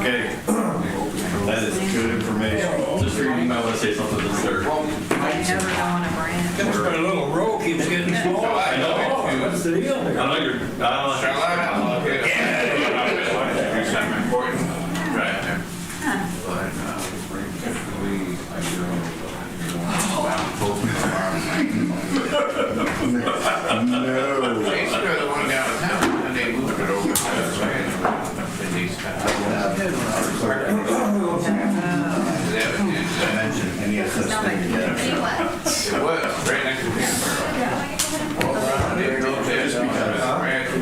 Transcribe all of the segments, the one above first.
Okay. That is good information. Just reading, you might want to say something to the third. I never go on a brand. Just my little row keeps getting smaller. I know. What's the deal I there? know you're, Any assistance? It was right next to me.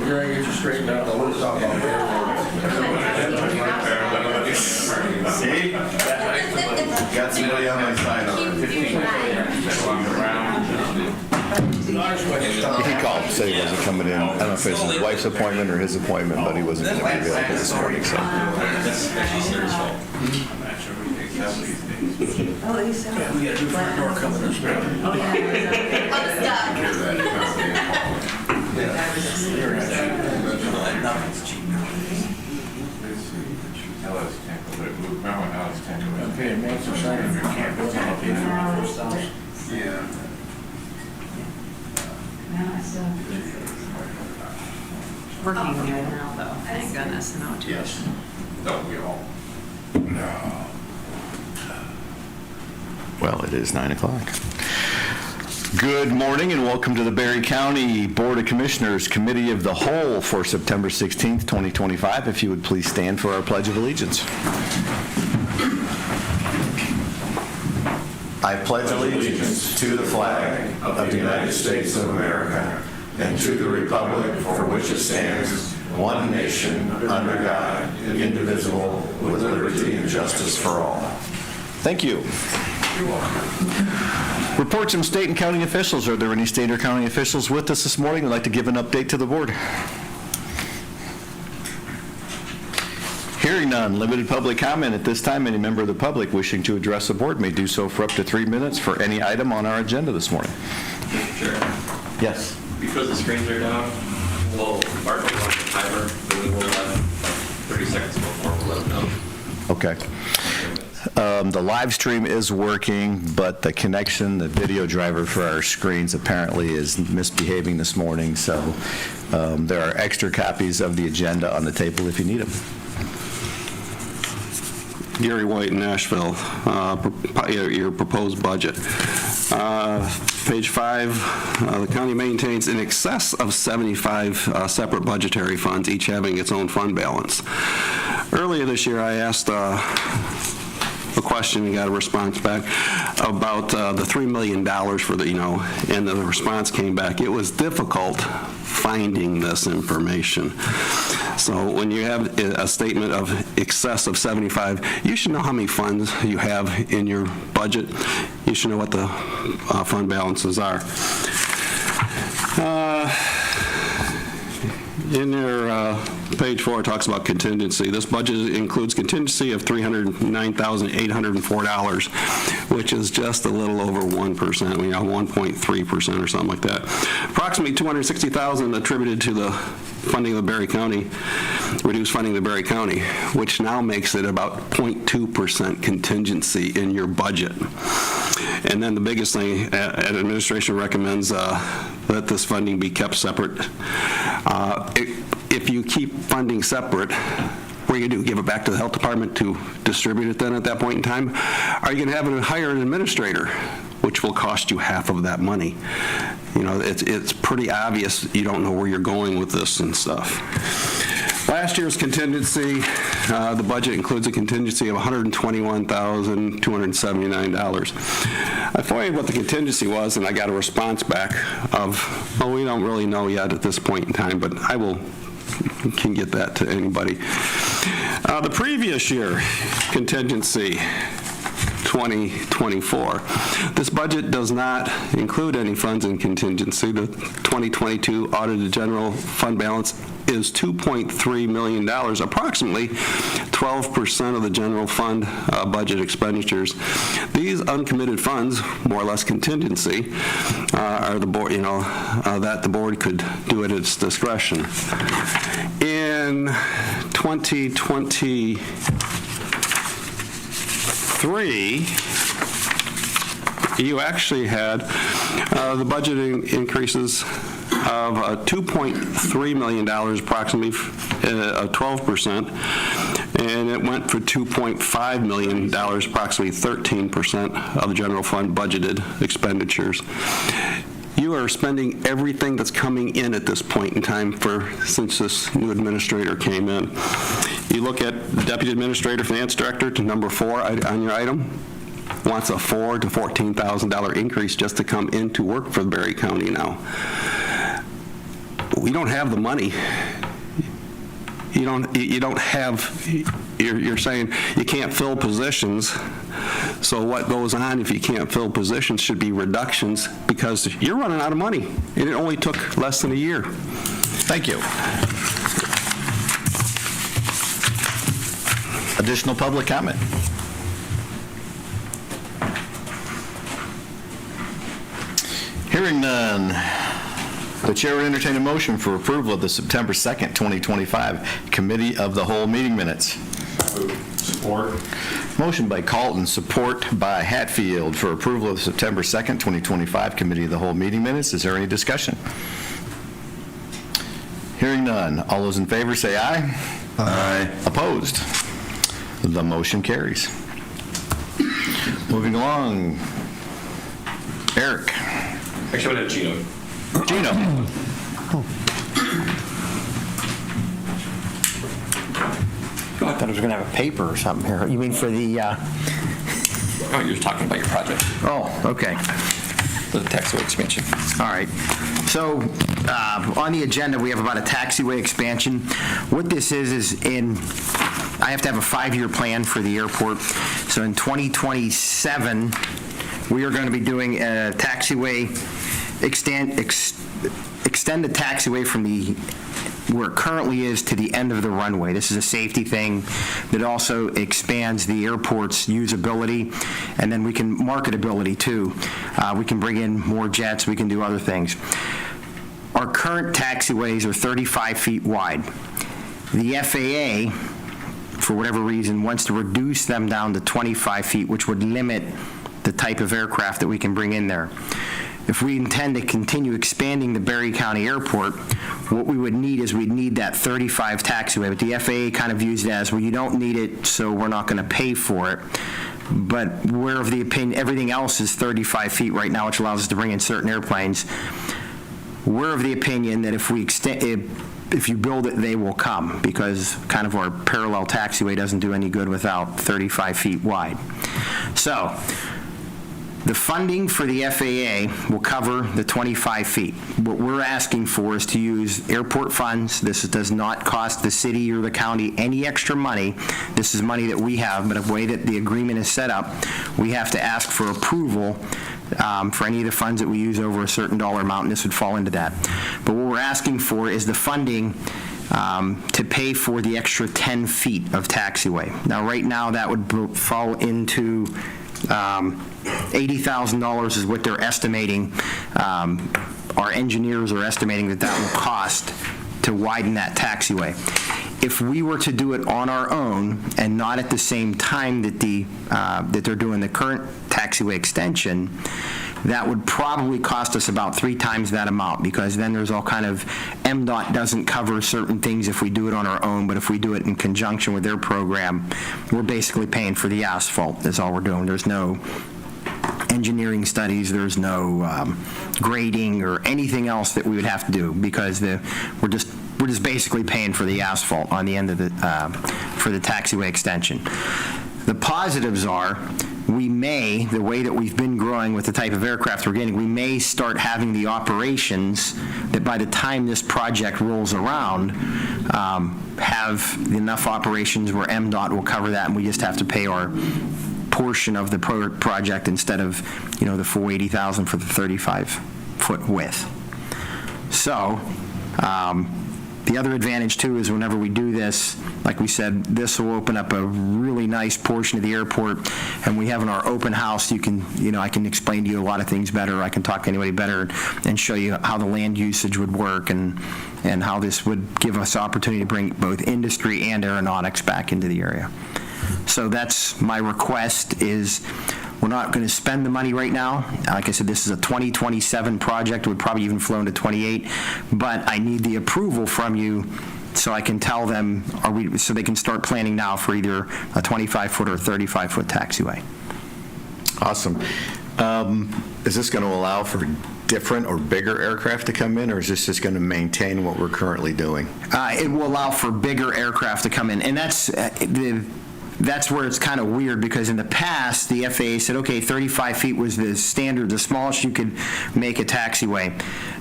You're gonna get you straightened out. We'll talk about that. See? Got somebody on my side already. He called, said he wasn't coming in. I don't know if it's his wife's appointment or his appointment, but he wasn't going to be available this morning, so. that's actually Sarah's fault. I'm not sure we take that these days. Oh, they sell. We got a new front door coming this way. Okay, make some sign if you can't build on a piece of first house. Yeah. Working right now, though. Thank goodness. No, too. Yes. Don't we all? Well, it is 9 o'clock. Good morning and welcome to the Berry County Board of Commissioners Committee of the Whole for September 16th, 2025. If you would please stand for our Pledge of Allegiance. I pledge allegiance to the flag of the United States of America and to the republic for which it stands, one nation, under God, indivisible, with liberty and justice for all. Thank you. Reports from state and county officials. Are there any state or county officials with us this morning who'd like to give an update to the board? Hearing none, limited public comment at this time. Any member of the public wishing to address the board may do so for up to 3 minutes for any item on our agenda this morning. Mr. Chair, Yes. because the screens are down, we'll mark it on the timer, then we'll let 30 seconds before we'll let them know. Okay. The live stream is working, but the connection, the video driver for our screens apparently is misbehaving this morning, so there are extra copies of the agenda on the table if you need them. Gary White in Nashville, your proposed budget. Page 5, the county maintains in excess of 75 separate budgetary funds, each having its own fund balance. Earlier this year, I asked a question, and got a response back about the $3 million for the, and the response came back. It was difficult finding this information. So when you have a statement of excess of 75, you should know how many funds you have in your budget. You should know what the fund balances are. In your page 4, it talks about contingency. This budget includes contingency of $309,804, which is just a little over 1%, 1.3% or something like that. Approximately $260,000 attributed to the funding of the Berry County, reduced funding of the Berry County, which now makes it about 0.2% contingency in your budget. And then the biggest thing, administration recommends that this funding be kept separate. If you keep funding separate, what are you going to do? Give it back to the health department to distribute it then at that point in time? Are you going to have to hire an administrator, which will cost you half of that money? It's pretty obvious you don't know where you're going with this and stuff. Last year's contingency, the budget includes a contingency of $121,279. I FOIA'd what the contingency was, and I got a response back of, we don't really know yet at this point in time, but I can get that to anybody. The previous year contingency, 2024. This budget does not include any funds in contingency. The 2022 audited general fund balance is $2.3 million, approximately 12% of the general fund budget expenditures. These uncommitted funds, more or less contingency, are the board, that the board could do at its discretion. In 2023, you actually had the budgeting increases of $2.3 million, approximately 12%, and it went for $2.5 million, approximately 13% of the general fund budgeted expenditures. You are spending everything that's coming in at this point in time since this new administrator came in. You look at the Deputy Administrator, Finance Director, to number 4 on your item, wants a $4,000 to $14,000 increase just to come in to work for Berry County now. We don't have the money. You don't have, you're saying you can't fill positions, so what goes on if you can't fill positions should be reductions, because you're running out of money, and it only took less than a year. Thank you. Additional public comment? Hearing none, the chair will entertain a motion for approval of the September 2nd, 2025 Committee of the Whole meeting minutes. Support. Motion by Calton, support by Hatfield for approval of the September 2nd, 2025 Committee of the Whole meeting minutes. Is there any discussion? Hearing none. All those in favor say aye. Aye. Opposed? The motion carries. Moving along. Eric. Actually, I'm going to Gino. Gino. I thought I was going to have a paper or something here. You mean for the, Oh, you're talking about your project, oh, okay. the taxiway expansion. All right. So on the agenda, we have about a taxiway expansion. What this is I have to have a 5-year plan for the airport. So in 2027, we are going to be doing a taxiway, extend the taxiway from where it currently is to the end of the runway. This is a safety thing that also expands the airport's usability, and then we can marketability too. We can bring in more jets, we can do other things. Our current taxiways are 35 feet wide. The FAA, for whatever reason, wants to reduce them down to 25 feet, which would limit the type of aircraft that we can bring in there. If we intend to continue expanding the Berry County Airport, what we would need is we'd need that 35 taxiway. But the FAA kind of views it as, well, you don't need it, so we're not going to pay for it. But we're of the opinion, everything else is 35 feet right now, which allows us to bring in certain airplanes. We're of the opinion that if you build it, they will come, because kind of our parallel taxiway doesn't do any good without 35 feet wide. So the funding for the FAA will cover the 25 feet. What we're asking for is to use airport funds. This does not cost the city or the county any extra money. This is money that we have, but the way that the agreement is set up, we have to ask for approval for any of the funds that we use over a certain dollar amount, and this would fall into that. But what we're asking for is the funding to pay for the extra 10 feet of taxiway. Now, right now, that would fall into $80,000 is what they're estimating. Our engineers are estimating that will cost to widen that taxiway. If we were to do it on our own and not at the same time that that they're doing the current taxiway extension, that would probably cost us about 3 times that amount, because then there's all kind of, MDOT doesn't cover certain things if we do it on our own, but if we do it in conjunction with their program, we're basically paying for the asphalt. That's all we're doing. There's no engineering studies, there's no grading or anything else that we would have to do, because we're just basically paying for the asphalt on the end of for the taxiway extension. The positives are, we may, the way that we've been growing with the type of aircraft we're getting, we may start having the operations that by the time this project rolls around, have enough operations where MDOT will cover that, and we just have to pay our portion of the project instead of, the full $80,000 for the 35-foot width. So, The other advantage, too, is whenever we do this, like we said, this will open up a really nice portion of the airport, and we have in our open house, I can explain to you a lot of things better, I can talk to anybody better and show you how the land usage would work and how this would give us opportunity to bring both industry and aeronautics back into the area. So that's my request is, we're not going to spend the money right now. Like I said, this is a 2027 project. It would probably even flow into 28. But I need the approval from you so I can tell them, so they can start planning now for either a 25-foot or a 35-foot taxiway. Awesome. Is this going to allow for different or bigger aircraft to come in, or is this just going to maintain what we're currently doing? It will allow for bigger aircraft to come in. And that's where it's kind of weird, because in the past, the FAA said, okay, 35 feet was the standard, the smallest you could make a taxiway.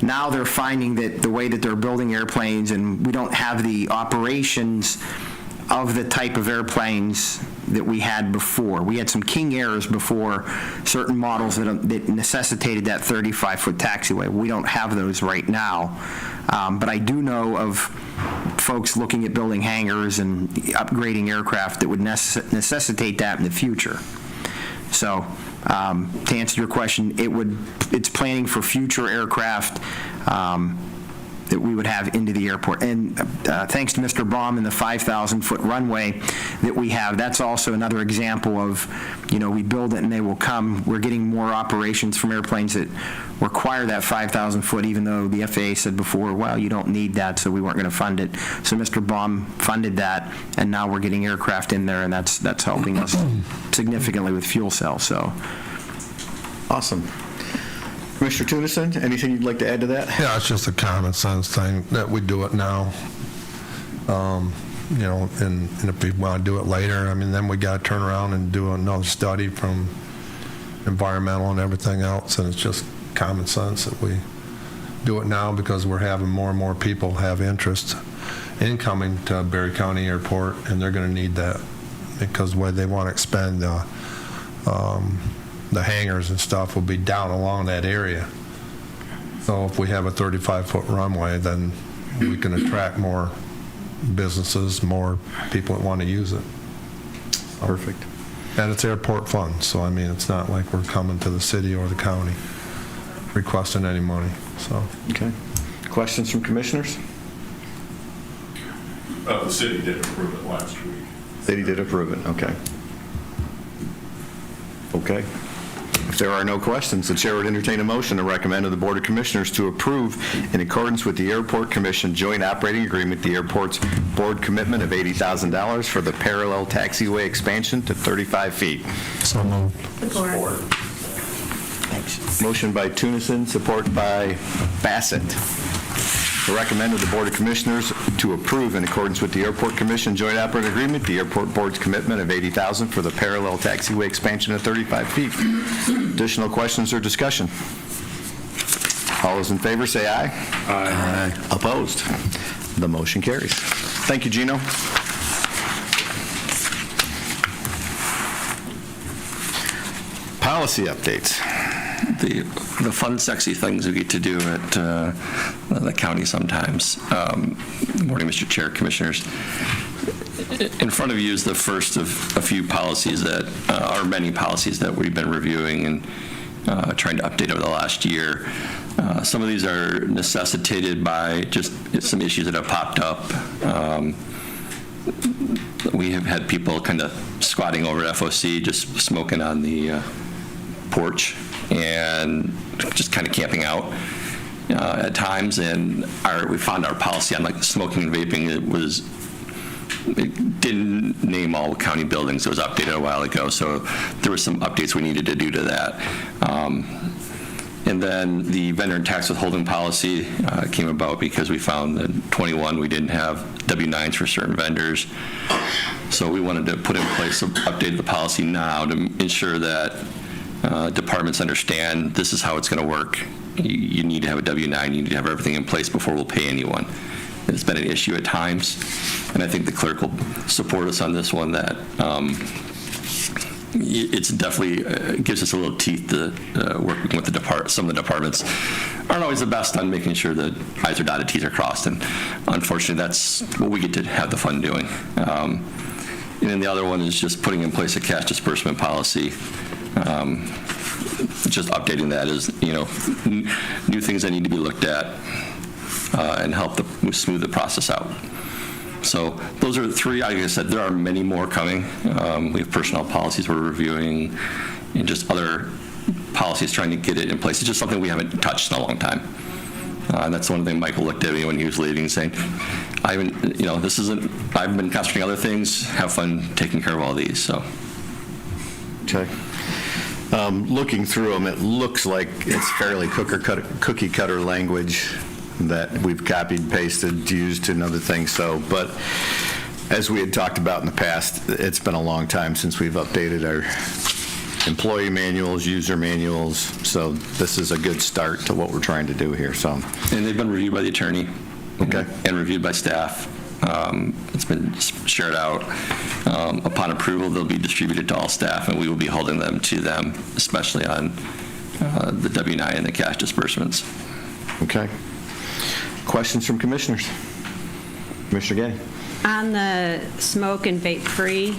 Now they're finding that the way that they're building airplanes, and we don't have the operations of the type of airplanes that we had before. We had some King Airs before, certain models that necessitated that 35-foot taxiway. We don't have those right now. But I do know of folks looking at building hangars and upgrading aircraft that would necessitate that in the future. So to answer your question, it's planning for future aircraft that we would have into the airport. And thanks to Mr. Baum and the 5,000-foot runway that we have, that's also another example of, we build it and they will come. We're getting more operations from airplanes that require that 5,000-foot, even though the FAA said before, well, you don't need that, so we weren't going to fund it. So Mr. Baum funded that, and now we're getting aircraft in there, and that's helping us significantly with fuel cells. So, awesome. Mr. Tunison, anything you'd like to add to that? Yeah, it's just a common sense thing that we do it now. And if we want to do it later, then we got to turn around and do another study from environmental and everything else, and it's just common sense that we do it now, because we're having more and more people have interest in coming to Berry County Airport, and they're going to need that, because where they want to expand the hangars and stuff will be down along that area. So if we have a 35-foot runway, then we can attract more businesses, more people that want to use it. Perfect. And it's airport funds, so it's not like we're coming to the city or the county requesting any money. So. Okay. Questions from commissioners? The city did approve it last week. City did approve it, okay. Okay. If there are no questions, the chair would entertain a motion to recommend to the Board of Commissioners to approve, in accordance with the Airport Commission Joint Operating Agreement, the airport's board commitment of $80,000 for the parallel taxiway expansion to 35 feet. So moved. Support. thanks. Motion by Tunison, support by Bassett. To recommend to the Board of Commissioners to approve, in accordance with the Airport Commission Joint Operating Agreement, the airport board's commitment of $80,000 for the parallel taxiway expansion of 35 feet. Additional questions or discussion? All those in favor say aye. Aye. Opposed? The motion carries. Thank you, Gino. Policy updates. The fun, sexy things we get to do at the county sometimes. Good morning, Mr. Chair, Commissioners. In front of you is the first of a few policies that are many policies that we've been reviewing and trying to update over the last year. Some of these are necessitated by just some issues that have popped up. We have had people kind of squatting over at FOC, just smoking on the porch and just kind of camping out at times. And we found our policy on like smoking and vaping, it didn't name all county buildings. It was updated a while ago, so there were some updates we needed to do to that. And then the vendor and tax withholding policy came about because we found that 21 we didn't have W-9s for certain vendors. So we wanted to put in place, update the policy now to ensure that departments understand this is how it's going to work. You need to have a W-9, you need to have everything in place before we'll pay anyone. It's been an issue at times, and I think the clerk will support us on this one, that it's definitely gives us a little teeth to working with some of the departments aren't always the best on making sure that I's are dotted, T's are crossed, and unfortunately that's what we get to have the fun doing. And then the other one is just putting in place a cash disbursement policy. Just updating that as, new things that need to be looked at and help smooth the process out. So those are three. Like I said, there are many more coming. We have personnel policies we're reviewing and just other policies trying to get it in place. It's just something we haven't touched in a long time. And that's one thing Michael looked at me when he was leaving, saying, I've been concentrating on other things, have fun taking care of all these, so. Okay. Looking through them, it looks like it's fairly cookie cutter language that we've copied, pasted, used in other things. So, but as we had talked about in the past, it's been a long time since we've updated our employee manuals, user manuals. So this is a good start to what we're trying to do here. So, and they've been reviewed by the attorney, okay, and reviewed by staff. It's been shared out. Upon approval, they'll be distributed to all staff, and we will be holding them to them, especially on the W-9 and the cash disbursements. Okay. Questions from commissioners? Commissioner Gay. On the smoke and vape free,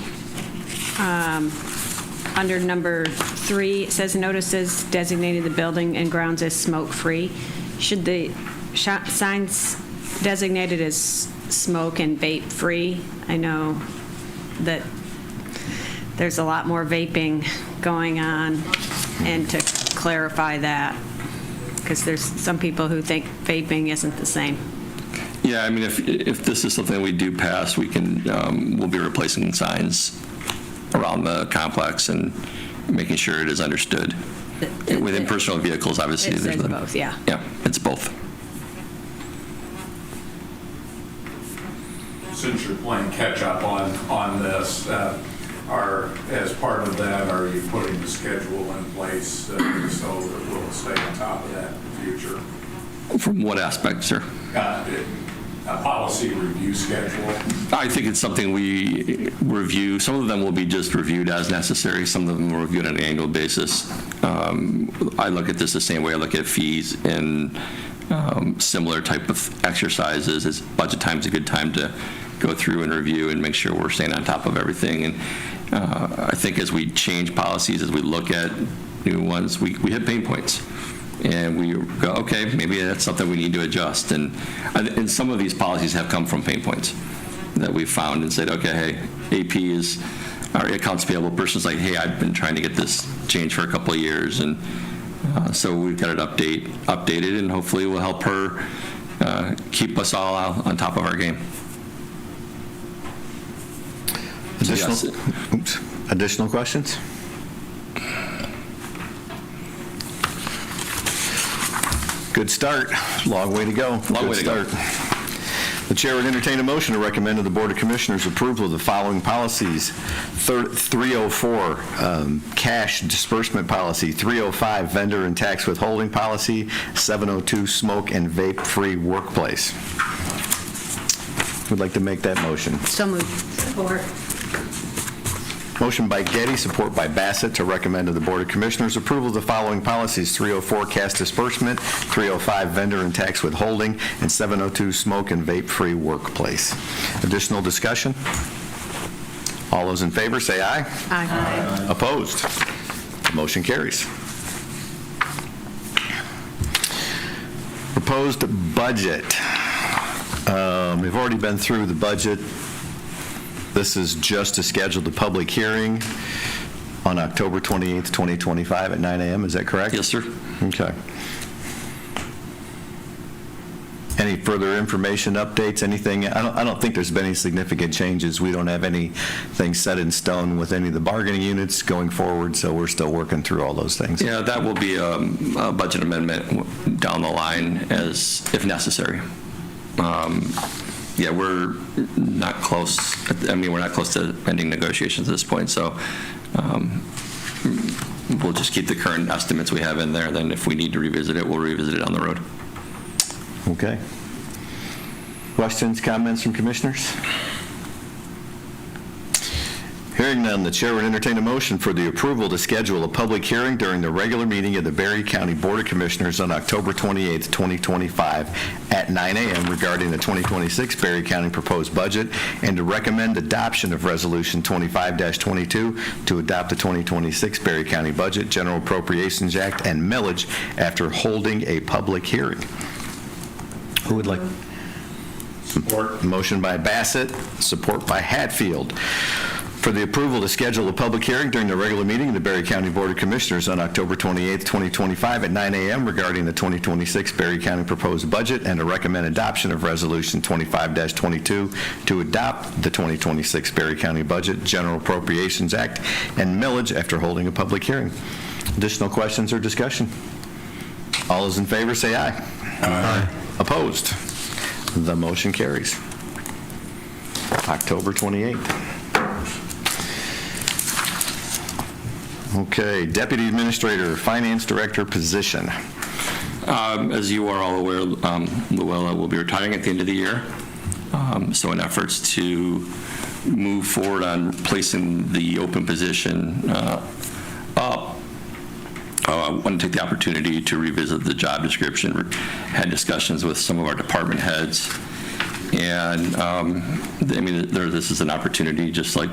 under number 3, it says notices designating the building and grounds as smoke free. Should the signs designated as smoke and vape free? I know that there's a lot more vaping going on, and to clarify that, because there's some people who think vaping isn't the same. Yeah, I mean, if this is something we do pass, we can, we'll be replacing signs around the complex and making sure it is understood. Within personal vehicles, obviously. It says both, yeah. Yeah, it's both. Since you're playing catch-up on this, as part of that, are you putting the schedule in place so that we'll stay on top of that in the future? From what aspect, sir? A policy review schedule? I think it's something we review. Some of them will be just reviewed as necessary. Some of them will review on an annual basis. I look at this the same way I look at fees and similar type of exercises. Is budget time's a good time to go through and review and make sure we're staying on top of everything. And I think as we change policies, as we look at new ones, we hit pain points. And we go, okay, maybe that's something we need to adjust. And some of these policies have come from pain points that we've found and said, okay, hey, AP is our accounts payable person's like, hey, I've been trying to get this changed for a couple of years. And so we've got it updated, and hopefully will help her keep us all on top of our game. Additional questions? Good start. Long way to go. Long way to go. The chair would entertain a motion to recommend to the Board of Commissioners approval of the following policies. 304, cash disbursement policy. 305, vendor and tax withholding policy. 702, smoke and vape-free workplace. Who'd like to make that motion? So moved. Support. Motion by Getty, support by Bassett, to recommend to the Board of Commissioners approval of the following policies: 304, cash disbursement, 305, vendor and tax withholding, and 702, smoke and vape-free workplace. Additional discussion? All those in favor, say aye. Aye. Opposed? Motion carries. Proposed budget. We've already been through the budget. This is just to schedule the public hearing on October 28th, 2025 at 9 a.m. Is that correct? Yes, sir. Okay. Any further information, updates, anything? I don't think there's been any significant changes. We don't have anything set in stone with any of the bargaining units going forward, so we're still working through all those things. Yeah, that will be a budget amendment down the line if necessary. Yeah, we're not close. I mean, we're not close to ending negotiations at this point, so we'll just keep the current estimates we have in there. Then if we need to revisit it, we'll revisit it on the road. Okay. Questions, comments from commissioners? Hearing Hearing none, the chair would entertain a motion for the approval to schedule a public hearing during the regular meeting of the Berry County Board of Commissioners on October 28th, 2025 at 9 a.m. regarding the 2026 Berry County proposed budget and to recommend adoption of Resolution 25-22 to adopt the 2026 Berry County Budget, General Appropriations Act, and millage after holding a public hearing. Who would like? Support. Motion by Bassett, support by Hatfield. For the approval to schedule a public hearing during the regular meeting of the Berry County Board of Commissioners on October 28th, 2025 at 9 a.m. regarding the 2026 Berry County proposed budget and to recommend adoption of Resolution 25-22 to adopt the 2026 Berry County Budget, General Appropriations Act, and millage after holding a public hearing. Additional questions or discussion? All those in favor say aye. Aye. Opposed? The motion carries. October 28th. Okay, Deputy Administrator, Finance Director position. As you are all aware, Luella will be retiring at the end of the year. So in efforts to move forward on placing the open position up, I want to take the opportunity to revisit the job description, had discussions with some of our department heads, and I mean, this is an opportunity, just like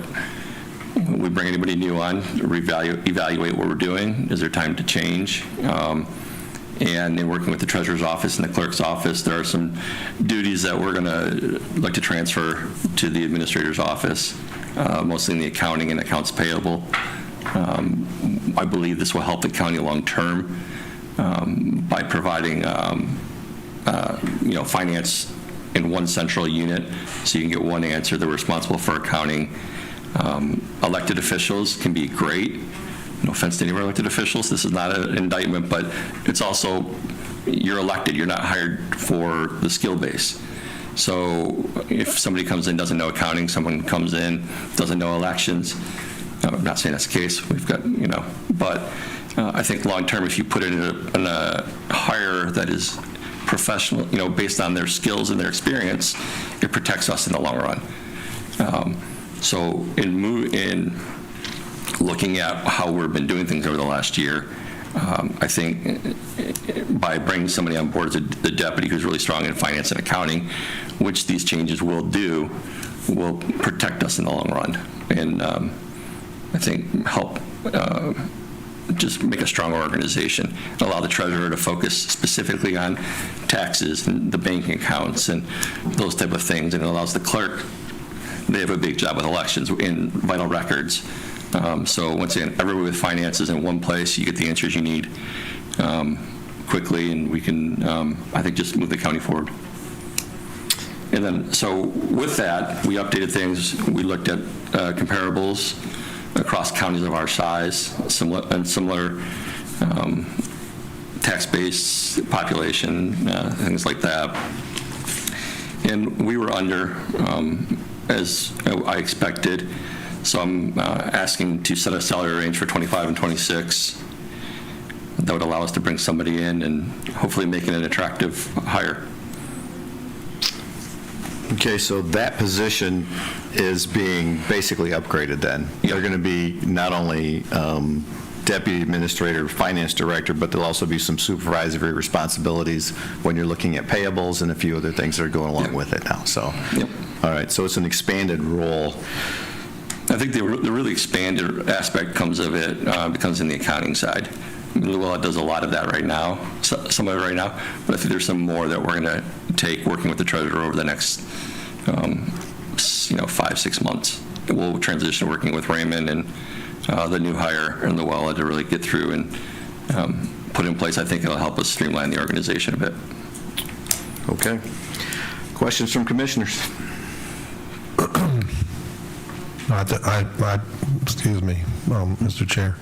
we bring anybody new on, evaluate what we're doing. Is there time to change? And in working with the treasurer's office and the clerk's office, there are some duties that we're going to like to transfer to the administrator's office, mostly in the accounting and accounts payable. I believe this will help the county long term by providing finance in one central unit, so you can get one answer. They're responsible for accounting. Elected officials can be great. No offense to any of our elected officials. This is not an indictment, but it's also, you're elected. You're not hired for the skill base. So if somebody comes in, doesn't know accounting, someone comes in, doesn't know elections, I'm not saying that's the case. We've got, but I think long term, if you put it in a hire that is professional, based on their skills and their experience, it protects us in the long run. So in looking at how we've been doing things over the last year, I think by bringing somebody on board as the deputy who's really strong in finance and accounting, which these changes will do, will protect us in the long run. And I think help just make a stronger organization, allow the treasurer to focus specifically on taxes and the banking accounts and those type of things, and it allows the clerk, they have a big job with elections in vital records. So once again, everybody with finances in one place, you get the answers you need quickly, and we can, I think, just move the county forward. And then, so with that, we updated things. We looked at comparables across counties of our size, similar tax base, population, things like that. And we were under, as I expected. So I'm asking to set a salary range for 25 and 26. That would allow us to bring somebody in and hopefully make it an attractive hire. Okay, so that position is being basically upgraded then. Yep. They're going to be not only deputy administrator, finance director, but there'll also be some supervisory responsibilities when you're looking at payables and a few other things that are going along with it now. So, Yep. All right, so it's an expanded role. I think the really expanded aspect comes in the accounting side. Luella does a lot of that right now, some of it right now, but I think there's some more that we're going to take working with the treasurer over the next 5-6 months. We'll transition working with Raymond and the new hire and Luella to really get through and put in place. I think it'll help us streamline the organization a bit. Okay. Questions from commissioners? Excuse me, Mr. Chair.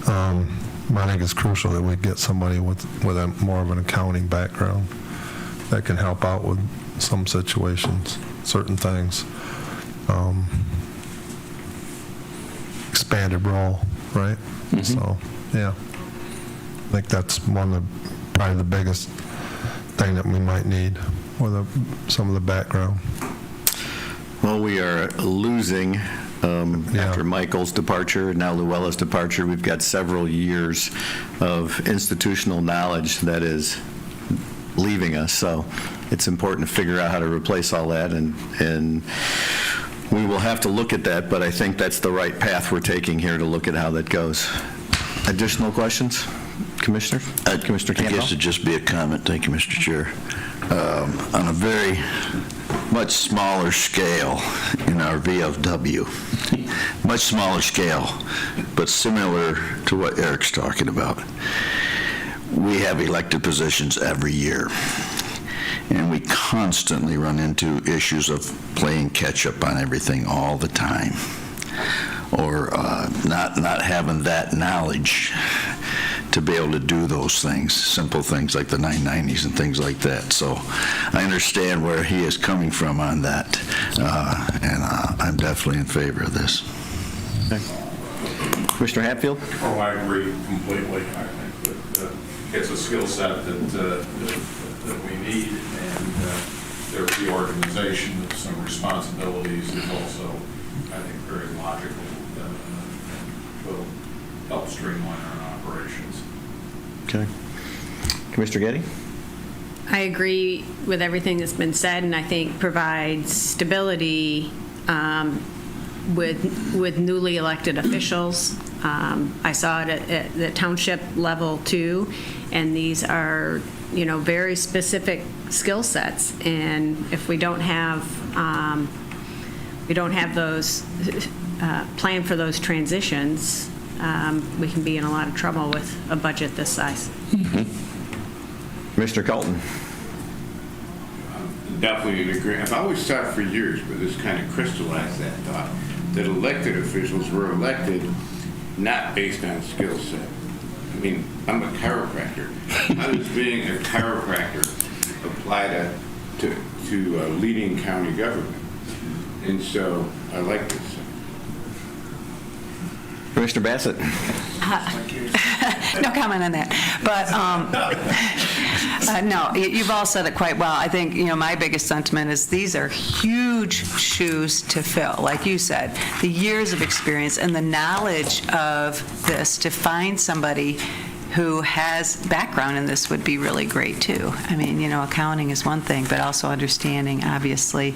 I think it's crucial that we get somebody with a more of an accounting background that can help out with some situations, certain things. Expanded role, right? Mm-hmm. So, yeah. I think that's probably the biggest thing that we might need with some of the background. Well, we are losing After Michael's departure, and now Luella's departure, we've got several years of institutional knowledge that is leaving us, so it's important to figure out how to replace all that, and we will have to look at that, but I think that's the right path we're taking here to look at how that goes. Additional questions, Commissioner? Commissioner Campbell? I guess it'd just be a comment, thank you, Mr. Chair. On a very much smaller scale in our VFW, much smaller scale, but similar to what Eric's talking about. We have elected positions every year, and we constantly run into issues of playing catch-up on everything all the time, or not having that knowledge to be able to do those things, simple things like the 990s and things like that. So I understand where he is coming from on that, and I'm definitely in favor of this. Commissioner Hatfield? Oh, I agree completely. I think that it's a skill set that we need, and their reorganization of some responsibilities is also, I think, very logical and will help streamline our operations. Okay. Commissioner Getty? I agree with everything that's been said, and I think provides stability with newly elected officials. I saw it at the township level too, and these are, very specific skill sets. And if we don't have those plan for those transitions, we can be in a lot of trouble with a budget this size. Commissioner Colton? Definitely in agreement. I've always thought for years, but this kind of crystallized that thought, that elected officials were elected not based on skill set. I mean, I'm a chiropractor. How does being a chiropractor apply to leading county government? And so I like this. Commissioner Bassett? No comment on that. But no, you've all said it quite well. I think, my biggest sentiment is these are huge shoes to fill. Like you said, the years of experience and the knowledge of this, to find somebody who has background in this would be really great too. I mean, accounting is one thing, but also understanding, obviously,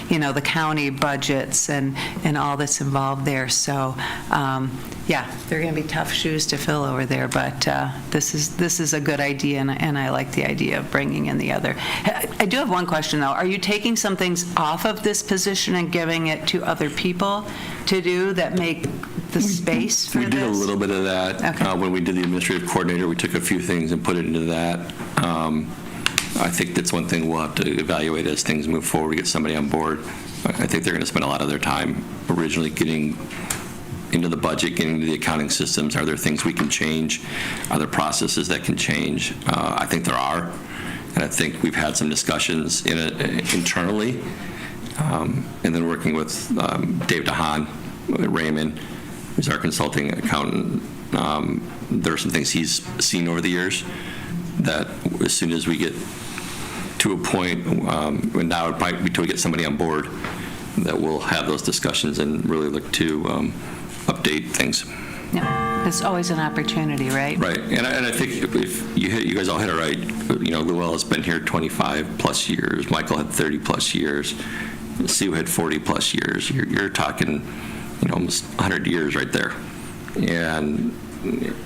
the county budgets and all that's involved there. So, yeah, they're going to be tough shoes to fill over there, but this is a good idea, and I like the idea of bringing in the other. I do have one question, though. Are you taking some things off of this position and giving it to other people to do that make the space for this? We did a little bit of that. Okay. When we did the administrative coordinator, we took a few things and put it into that. I think that's one thing we'll have to evaluate as things move forward, to get somebody on board. I think they're going to spend a lot of their time originally getting into the budget, getting into the accounting systems. Are there things we can change? Are there processes that can change? I think there are. And I think we've had some discussions internally. And then working with Dave DeHaan, Raymond, who's our consulting accountant, there are some things he's seen over the years that as soon as we get to a point, and now it might be till we get somebody on board, that we'll have those discussions and really look to update things. Yeah, it's always an opportunity, right? Right, and I think if you guys all hit it right. Luella's been here 25 plus years. Michael had 30 plus years. Sue had 40 plus years. You're talking, almost 100 years right there. And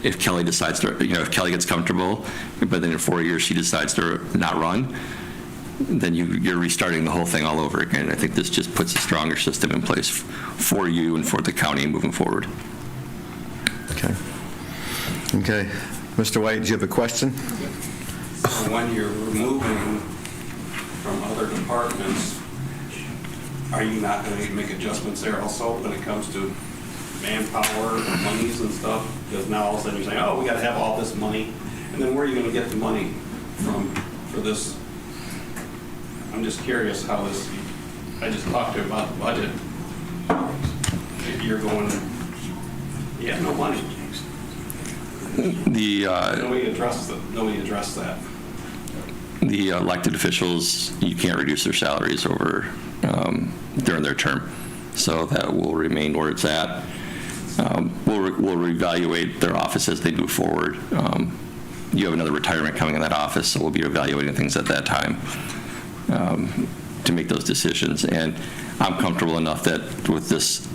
if Kelly decides to, if Kelly gets comfortable, but then in 4 years she decides to not run, then you're restarting the whole thing all over again. I think this just puts a stronger system in place for you and for the county moving forward. Okay. Mr. White, do you have a question? When you're removing from other departments, are you not going to make adjustments there also when it comes to manpower and monies and stuff? Because now all of a sudden you're saying, oh, we got to have all this money. And then where are you going to get the money from for this? I'm just curious how this, I just talked to you about the budget. If you're going, you have no money. Nobody addressed that. The elected officials, you can't reduce their salaries over during their term. So that will remain where it's at. We'll reevaluate their office as they move forward. You have another retirement coming in that office, so we'll be evaluating things at that time to make those decisions. And I'm comfortable enough that with this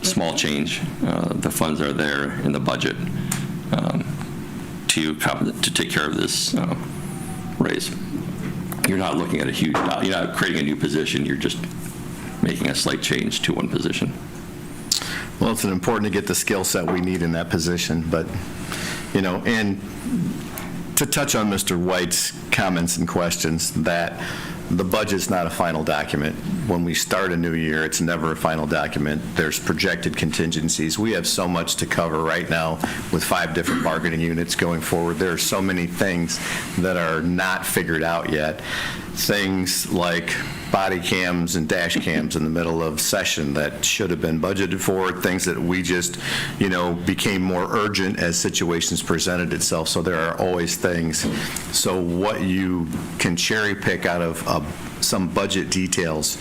small change, the funds are there in the budget to take care of this raise. You're not looking at you're not creating a new position, you're just making a slight change to one position. Well, it's important to get the skill set we need in that position, but, and to touch on Mr. White's comments and questions, that the budget's not a final document. When we start a new year, it's never a final document. There's projected contingencies. We have so much to cover right now with 5 different bargaining units going forward. There are so many things that are not figured out yet. Things like body cams and dash cams in the middle of session that should have been budgeted for, things that we just, became more urgent as situations presented itself. So there are always things. So what you can cherry pick out of some budget details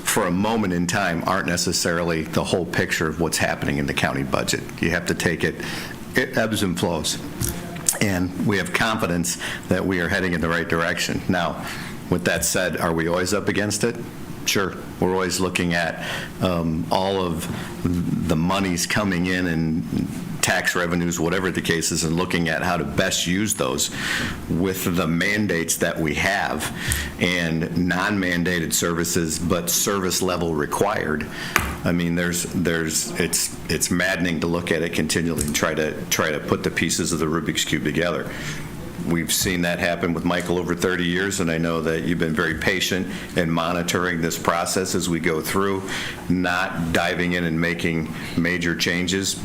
for a moment in time aren't necessarily the whole picture of what's happening in the county budget. You have to take it ebbs and flows. And we have confidence that we are heading in the right direction. Now, with that said, are we always up against it? Sure. We're always looking at all of the monies coming in and tax revenues, whatever the case is, and looking at how to best use those with the mandates that we have and non-mandated services, but service level required. I mean, it's maddening to look at it continually and try to put the pieces of the Rubik's Cube together. We've seen that happen with Michael over 30 years, and I know that you've been very patient in monitoring this process as we go through, not diving in and making major changes.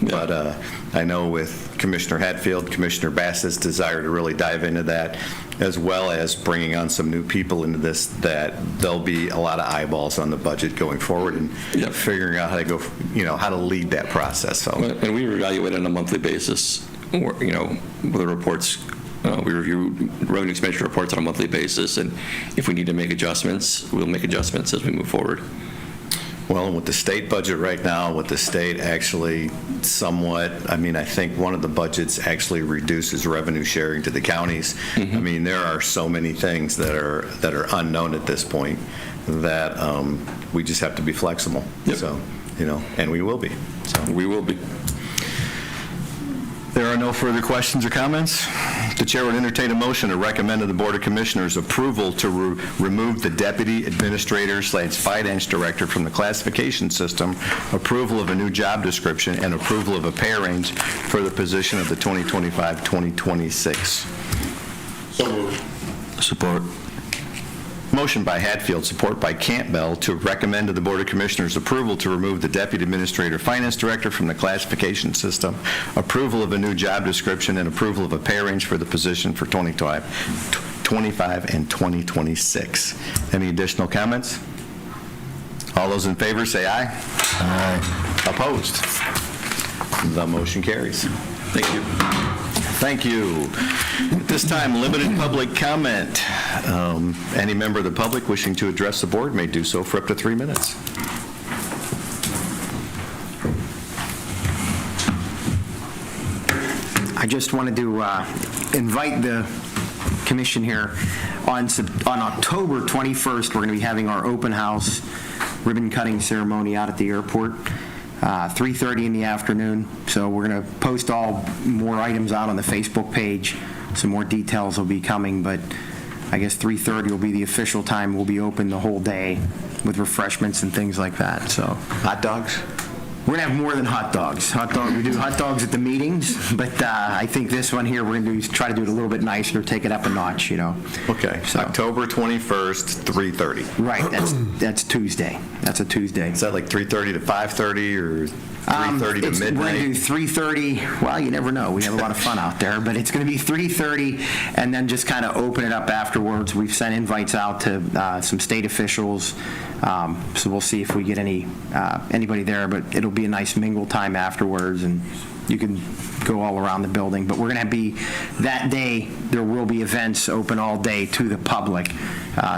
But I know with Commissioner Hatfield, Commissioner Bassett's desire to really dive into that, as well as bringing on some new people into this, that there'll be a lot of eyeballs on the budget going forward and figuring out how to go, how to lead that process. So. And we evaluate on a monthly basis, with the reports. We review revenue expenditure reports on a monthly basis, and if we need to make adjustments, we'll make adjustments as we move forward. Well, with the state budget right now, with the state actually somewhat, I think one of the budgets actually reduces revenue sharing to the counties. Mm-hmm. There are so many things that are unknown at this point that we just have to be flexible. Yep. So, and we will be. So. We will be. There are no further questions or comments. The chair would entertain a motion to recommend to the Board of Commissioners approval to remove the Deputy Administrator / Finance Director from the classification system, approval of a new job description, and approval of a pay range for the position of the 2025-2026. So moved. Support. Motion by Hatfield, support by Campbell, to recommend to the Board of Commissioners approval to remove the Deputy Administrator Finance Director from the classification system, approval of a new job description, and approval of a pay range for the position for 2025 and 2026. Any additional comments? All those in favor say aye. Aye. Opposed? The motion carries. Thank you. Thank you. At this time, limited public comment. Any member of the public wishing to address the board may do so for up to 3 minutes. I just wanted to invite the commission here. On October 21st, we're going to be having our open house ribbon cutting ceremony out at the airport. 3:30 in the afternoon. So we're going to post all more items out on the Facebook page. Some more details will be coming, but I guess 3:30 will be the official time. We'll be open the whole day with refreshments and things like that. So hot dogs? We're going to have more than hot dogs. We do hot dogs at the meetings, but I think this one here, we're going to try to do it a little bit nicer, take it up a notch, Okay, so October 21st, 3:30. Right, that's Tuesday. That's a Tuesday. Is that like 3:30 to 5:30 or 3:30 to midnight? We're going to do 3:30. Well, you never know. We have a lot of fun out there, but it's going to be 3:30 and then just kind of open it up afterwards. We've sent invites out to some state officials, so we'll see if we get anybody there, but it'll be a nice mingle time afterwards, and you can go all around the building. But we're going to be, that day, there will be events open all day to the public.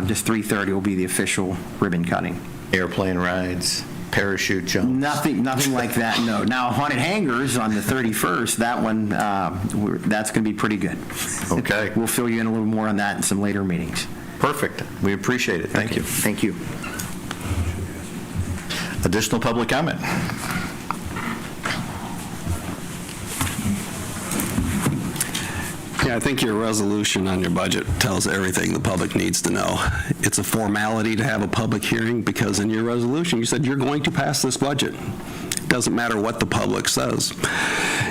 Just 3:30 will be the official ribbon cutting. Airplane rides, parachute jumps? Nothing like that, no. Now, Haunted Hangars on the 31st, that one, that's going to be pretty good. Okay. We'll fill you in a little more on that in some later meetings. Perfect. We appreciate it. Thank you. Thank you. Additional public comment? Yeah, I think your resolution on your budget tells everything the public needs to know. It's a formality to have a public hearing because in your resolution, you said you're going to pass this budget. It doesn't matter what the public says.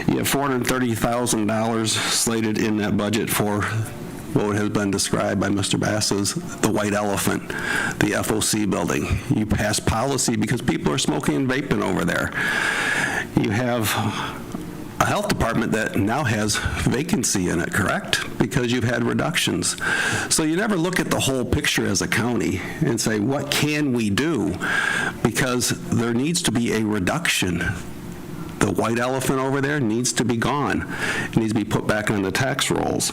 You have $430,000 slated in that budget for what has been described by Mr. Bass as the white elephant, the FOC building. You pass policy because people are smoking and vaping over there. You have a health department that now has vacancy in it, correct? Because you've had reductions. So you never look at the whole picture as a county and say, what can we do? Because there needs to be a reduction. The white elephant over there needs to be gone. It needs to be put back on the tax rolls.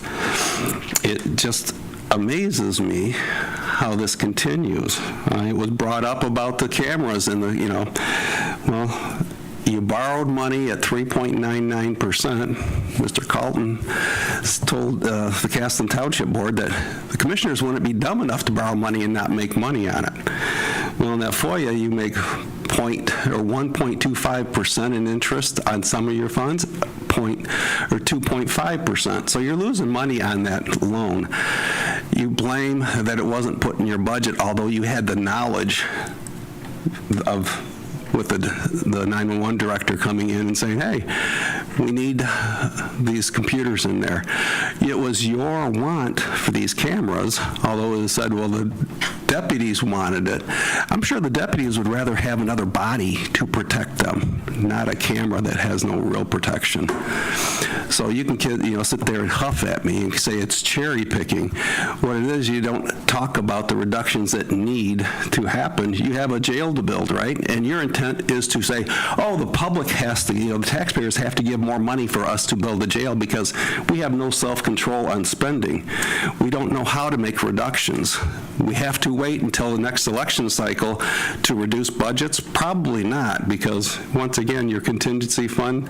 It just amazes me how this continues. It was brought up about the cameras and well, you borrowed money at 3.99%. Mr. Carlton told the Caston Township Board that the commissioners wouldn't be dumb enough to borrow money and not make money on it. Well, in that FOIA, you make 1.25% in interest on some of your funds, 2.5%. So you're losing money on that loan. You blame that it wasn't put in your budget, although you had the knowledge of with the 911 director coming in and saying, hey, we need these computers in there. It was your want for these cameras, although it said, well, the deputies wanted it. I'm sure the deputies would rather have another body to protect them, not a camera that has no real protection. So you can sit there and huff at me and say it's cherry picking. What it is, you don't talk about the reductions that need to happen. You have a jail to build, right? And your intent is to say, oh, the public has to, the taxpayers have to give more money for us to build the jail because we have no self-control on spending. We don't know how to make reductions. We have to wait until the next election cycle to reduce budgets? Probably not, because once again, your contingency fund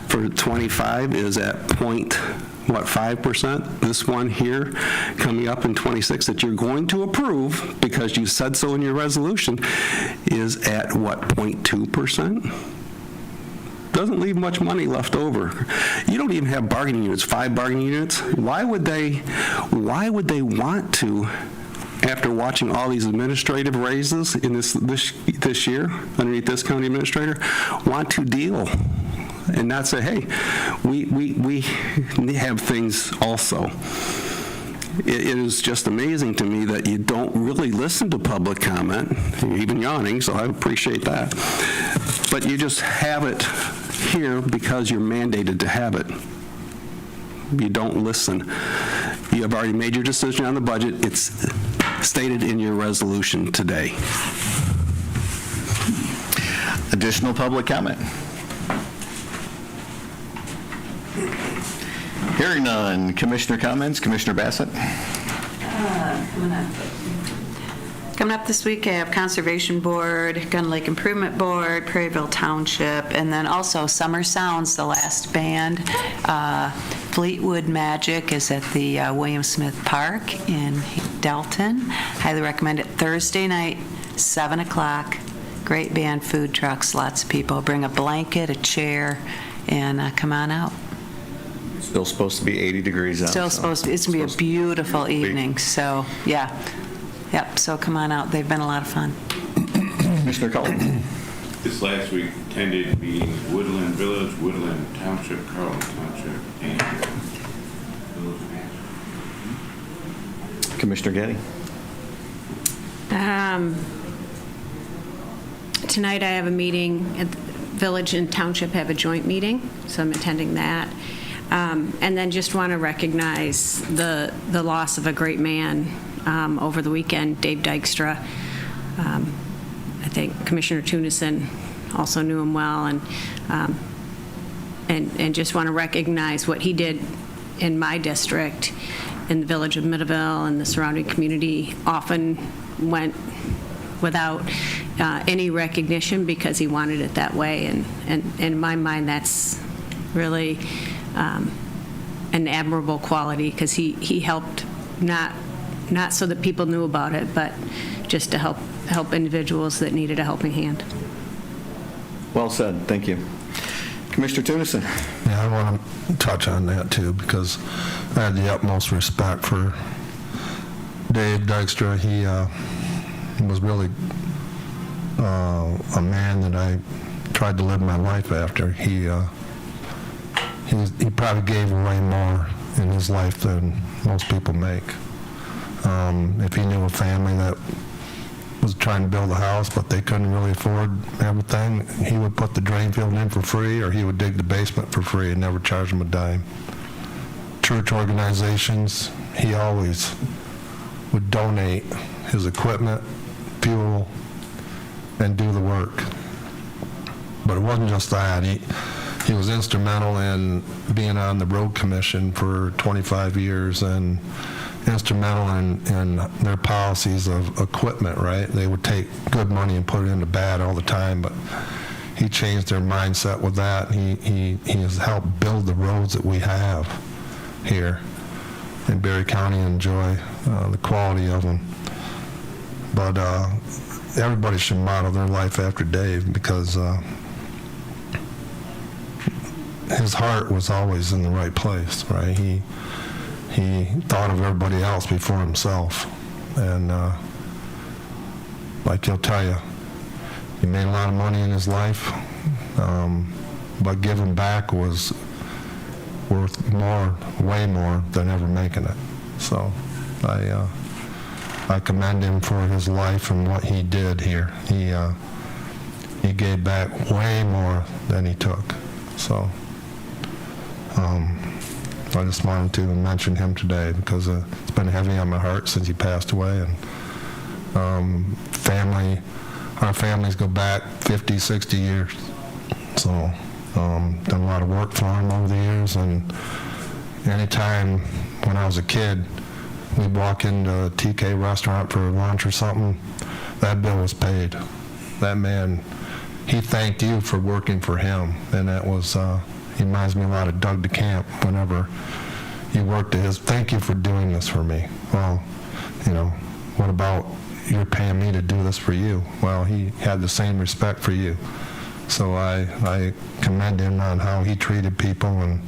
for 25 is at 5%? This one here coming up in 26 that you're going to approve because you said so in your resolution is at 0.2%? Doesn't leave much money left over. You don't even have bargaining units, 5 bargaining units. Why would they want to, after watching all these administrative raises in this year underneath this county administrator, want to deal and not say, hey, we have things also. It is just amazing to me that you don't really listen to public comment. You're even yawning, so I appreciate that. But you just have it here because you're mandated to have it. You don't listen. You have already made your decision on the budget. It's stated in your resolution today. Additional public comment? Hearing none. Commissioner comments? Commissioner Bassett? Coming up this week, I have Conservation Board, Gun Lake Improvement Board, Prairieville Township, and then also Summer Sounds, the last band. Fleetwood Magic is at the William Smith Park in Delton. Highly recommend it. Thursday night, 7 o'clock. Great band, food trucks, lots of people. Bring a blanket, a chair, and come on out. Still supposed to be 80 degrees out. Still supposed to. It's going to be a beautiful evening. So, yeah. Yep, so come on out. They've been a lot of fun. Commissioner Carlton. This last week attended meetings Woodland Village, Woodland Township, Carlton Township, and Village of Commissioner Getty. Tonight I have a meeting at the Village and Township have a joint meeting, so I'm attending that. And then just want to recognize the loss of a great man over the weekend, Dave Dykstra. I think Commissioner Tunison also knew him well, and just want to recognize what he did in my district, in the village of Middleville and the surrounding community. Often went without any recognition because he wanted it that way. And in my mind, that's really an admirable quality because he helped not so that people knew about it, but just to help individuals that needed a helping hand. Well said. Thank you. Commissioner Tunison. Yeah, I want to touch on that too because I had the utmost respect for Dave Dykstra. He was really a man that I tried to live my life after. He probably gave away more in his life than most people make. If he knew a family that was trying to build a house, but they couldn't really afford everything, he would put the drain field in for free, or he would dig the basement for free and never charge them a dime. Church organizations, he always would donate his equipment, fuel, and do the work. But it wasn't just that. He was instrumental in being on the road commission for 25 years and instrumental in their policies of equipment, right? They would take good money and put it into bad all the time, but he changed their mindset with that. He has helped build the roads that we have here in Berry County and enjoy the quality of them. But everybody should model their life after Dave because his heart was always in the right place, right? He thought of everybody else before himself. And like he'll tell you, he made a lot of money in his life, but giving back was worth more, way more than ever making it. So I commend him for his life and what he did here. He gave back way more than he took. So I just wanted to mention him today because it's been heavy on my heart since he passed away. And our families go back 50, 60 years. So done a lot of work for him over the years. And anytime when I was a kid, we'd walk into a TK restaurant for lunch or something, that bill was paid. That man, he thanked you for working for him. And that was, he reminds me a lot of Doug DeCamp whenever he worked at his, thank you for doing this for me. Well, what about you're paying me to do this for you? Well, he had the same respect for you. So I commend him on how he treated people and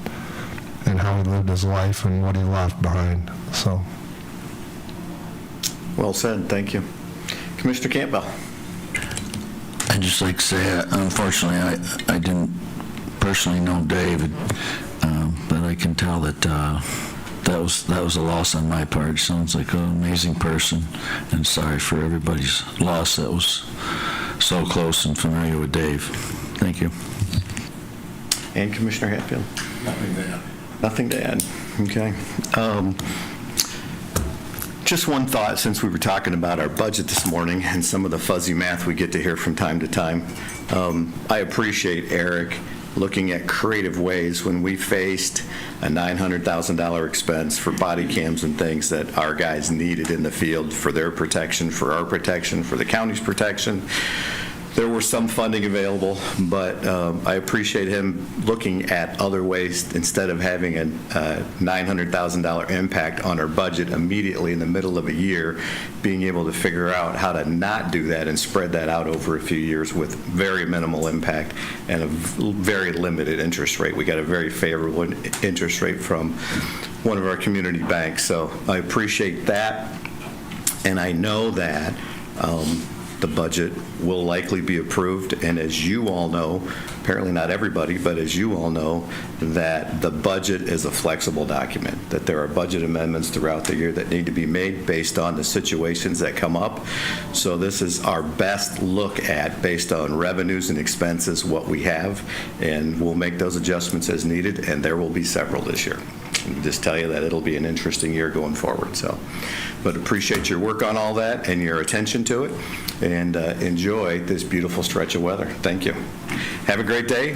how he lived his life and what he left behind. So. Well said. Thank you. Commissioner Campbell. I'd just like to say, unfortunately, I didn't personally know David, but I can tell that that was a loss on my part. Sounds like an amazing person, and sorry for everybody's loss that was so close and familiar with Dave. Thank you. And Commissioner Hatfield. Nothing to add. Nothing to add. Okay. Just one thought, since we were talking about our budget this morning and some of the fuzzy math we get to hear from time to time. I appreciate Eric looking at creative ways when we faced a $900,000 expense for body cams and things that our guys needed in the field for their protection, for our protection, for the county's protection. There were some funding available, but I appreciate him looking at other ways instead of having a $900,000 impact on our budget immediately in the middle of a year, being able to figure out how to not do that and spread that out over a few years with very minimal impact and a very limited interest rate. We got a very favorable interest rate from one of our community banks, so I appreciate that, and I know that the budget will likely be approved, and as you all know, apparently not everybody, but as you all know, that the budget is a flexible document, that there are budget amendments throughout the year that need to be made based on the situations that come up. So this is our best look at, based on revenues and expenses, what we have, and we'll make those adjustments as needed, and there will be several this year. I can just tell you that it'll be an interesting year going forward. So, but appreciate your work on all that and your attention to it, and enjoy this beautiful stretch of weather. Thank you. Have a great day.